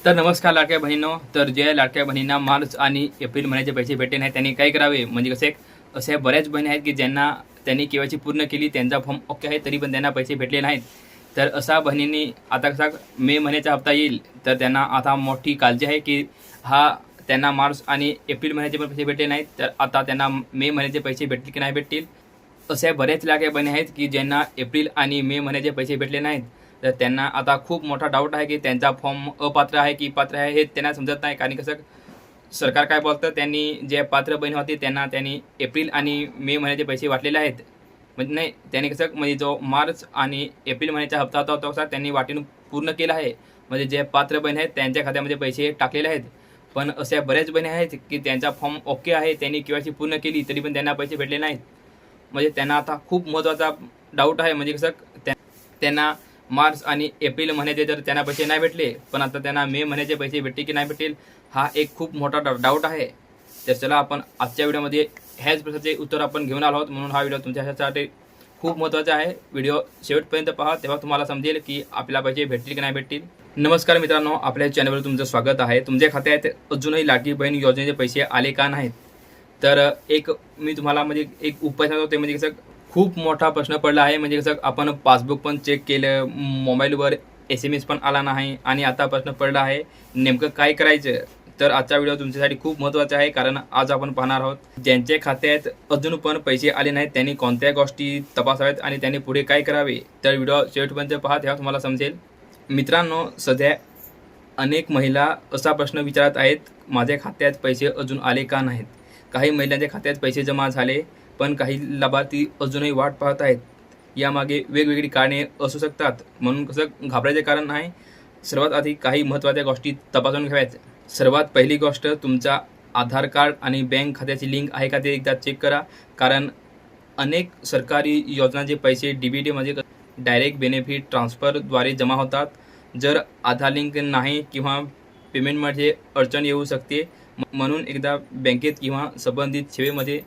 तर नमस्कार लाडक्या बहिणींनो. तर जे लाडक्या बहिणींना मार्च आणि एप्रिल महिन्याचे पैसे भेटले नाहीत त्यांनी काय करावे, म्हणजे कसे अशा बऱ्याच बहिणी आहेत की ज्यांना त्यांनी केवायसी पूर्ण केली, त्यांचा फॉर्म ओके आहे, तरी पण त्यांना पैसे भेटले नाहीत. तर अशा बहिणींनी आता कसा मे महिन्याचा हप्ता येईल, तर त्यांना आता मोठी काळजी आहे की त्यांना मार्च आणि एप्रिल महिन्याचे पण पैसे भेटले नाहीत, तर आता त्यांना मे महिन्याचे पैसे भेटतील की नाही भेटतील. अशा बऱ्याच लाडक्या बहिणी आहेत की ज्यांना एप्रिल आणि मे महिन्याचे पैसे भेटले नाहीत. तर त्यांना आता खूप मोठा डाऊट आहे की त्यांचा फॉर्म अपात्र आहे की पात्र आहे हे त्यांना समजत नाही. कारण कसं सरकार काय बोलतं, त्यांनी जे पात्र बहीण होती त्यांनी एप्रिल आणि मे महिन्याचे पैसे वाटलेले आहेत. म्हणजे नाही, त्यांनी कसं म्हणजे जो मार्च आणि एप्रिल महिन्याचा हप्ता होता तो कसा त्यांनी वाटून पूर्ण केला आहे. म्हणजे जे पात्र बहीण आहेत त्यांच्या खात्यामध्ये पैसे टाकलेले आहेत. पण अशा बऱ्याच बहिणी आहेत की त्यांचा फॉर्म ओके आहे, त्यांनी केवायसी पूर्ण केली, तरी पण त्यांना पैसे भेटले नाहीत. म्हणजे त्यांना आता खूप महत्त्वाचा डाऊट आहे. म्हणजे कसं त्यांना मार्च आणि एप्रिल महिन्याचे जर त्यांना पैसे नाही भेटले, पण आता त्यांना मे महिन्याचे पैसे भेटतील की नाही भेटतील, हा एक खूप मोठा डाऊट आहे. तर चला आपण आजच्या व्हिडिओमध्ये ह्याच प्रश्नाचे उत्तर आपण घेऊन आलो आहोत. म्हणून हा व्हिडिओ तुमच्यासाठी खूप महत्त्वाचा आहे. व्हिडिओ शेवटपर्यंत पहा, तेव्हा तुम्हाला समजेल की आपल्याला पैसे भेटतील की नाही भेटतील. नमस्कार मित्रांनो, आपल्या चॅनलवर तुमचं स्वागत आहे. तुमच्या खात्यात अजूनही लाडकी बहीण योजनेचे पैसे आले का नाहीत, तर एक मी तुम्हाला म्हणजे एक उपाय सांगतो. ते म्हणजे कसं खूप मोठा प्रश्न पडला आहे. म्हणजे कसं आपण पासबुक पण चेक केलं, मोबाईलवर SMS पण आला नाही आणि आता प्रश्न पडला आहे नेमकं काय करायचं. तर आजचा व्हिडिओ तुमच्यासाठी खूप महत्त्वाचा आहे, कारण आज आपण पाहणार आहोत ज्यांच्या खात्यात अजून पण पैसे आले नाहीत त्यांनी कोणत्या गोष्टी तपासाव्यात आणि त्यांनी पुढे काय करावे. तर व्हिडिओ शेवटपर्यंत पहा, तेव्हा तुम्हाला समजेल. मित्रांनो, सध्या अनेक महिला असा प्रश्न विचारत आहेत, माझ्या खात्यात पैसे अजून आले का नाहीत. काही महिलांच्या खात्यात पैसे जमा झाले, पण काही लाभार्थी अजूनही वाट पाहत आहेत. यामागे वेगवेगळी कारणे असू शकतात, म्हणून कसं घाबरायचे कारण नाही. सर्वात आधी काही महत्त्वाच्या गोष्टी तपासून घ्याव्यात. सर्वात पहिली गोष्ट, तुमचा आधार कार्ड आणि बँक खात्याची लिंक आहे का ते एकदा चेक करा. कारण अनेक सरकारी योजनांचे पैसे DBT म्हणजे डायरेक्ट बेनिफिट ट्रान्सफरद्वारे जमा होतात. जर आधार लिंक नाही किंवा पेमेंटमध्ये अडचण येऊ शकते, म्हणून एकदा बँकेत किंवा संबंधित सेवेमध्ये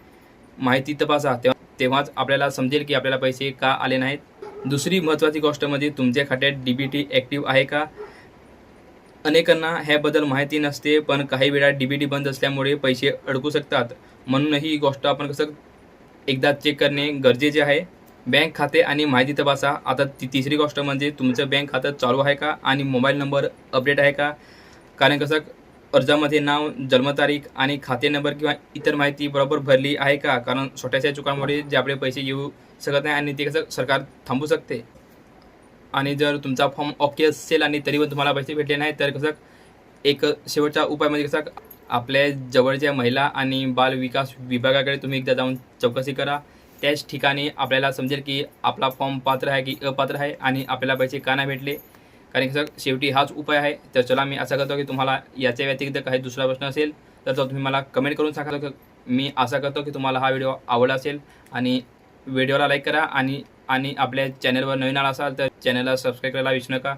माहिती तपासा, तेव्हाच आपल्याला समजेल की आपल्याला पैसे का आले नाहीत. दुसरी महत्त्वाची गोष्ट म्हणजे तुमच्या खात्यात DBT ॲक्टिव्ह आहे का. अनेकांना ह्याबद्दल माहिती नसते, पण काही वेळा DBT बंद असल्यामुळे पैसे अडकू शकतात. म्हणूनही ही गोष्ट आपण कसं एकदा चेक करणे गरजेचे आहे. बँक खाते आणि माहिती तपासा. आता तिसरी गोष्ट म्हणजे तुमचं बँक खातं चालू आहे का आणि मोबाईल नंबर अपडेट आहे का. कारण कसं अर्जामध्ये नाव, जन्मतारीख आणि खाते नंबर किंवा इतर माहिती बरोबर भरली आहे का. कारण छोट्याशा चुकांमुळे जे आपले पैसे येऊ शकत नाही आणि ते कसं सरकार थांबू शकते. आणि जर तुमचा फॉर्म ओके असेल आणि तरी पण तुम्हाला पैसे भेटले नाही, तर कसं एक शेवटचा उपाय म्हणजे कसं आपल्या जवळच्या महिला आणि बाल विकास विभागाकडे तुम्ही एकदा जाऊन चौकशी करा. त्याच ठिकाणी आपल्याला समजेल की आपला फॉर्म पात्र आहे की अपात्र आहे आणि आपल्याला पैसे का नाही भेटले. कारण कसं शेवटी हाच उपाय आहे. तर चला, मी आशा करतो की तुम्हाला याच्या व्यतिरिक्त काही दुसरा प्रश्न असेल तर तो तुम्ही मला कमेंट करून सांगा. मी आशा करतो की तुम्हाला हा व्हिडिओ आवडला असेल आणि व्हिडिओला लाईक करा आणि आपल्या चॅनलवर नवीन आला असाल तर चॅनलला सबस्क्राईब करायला विसरू नका.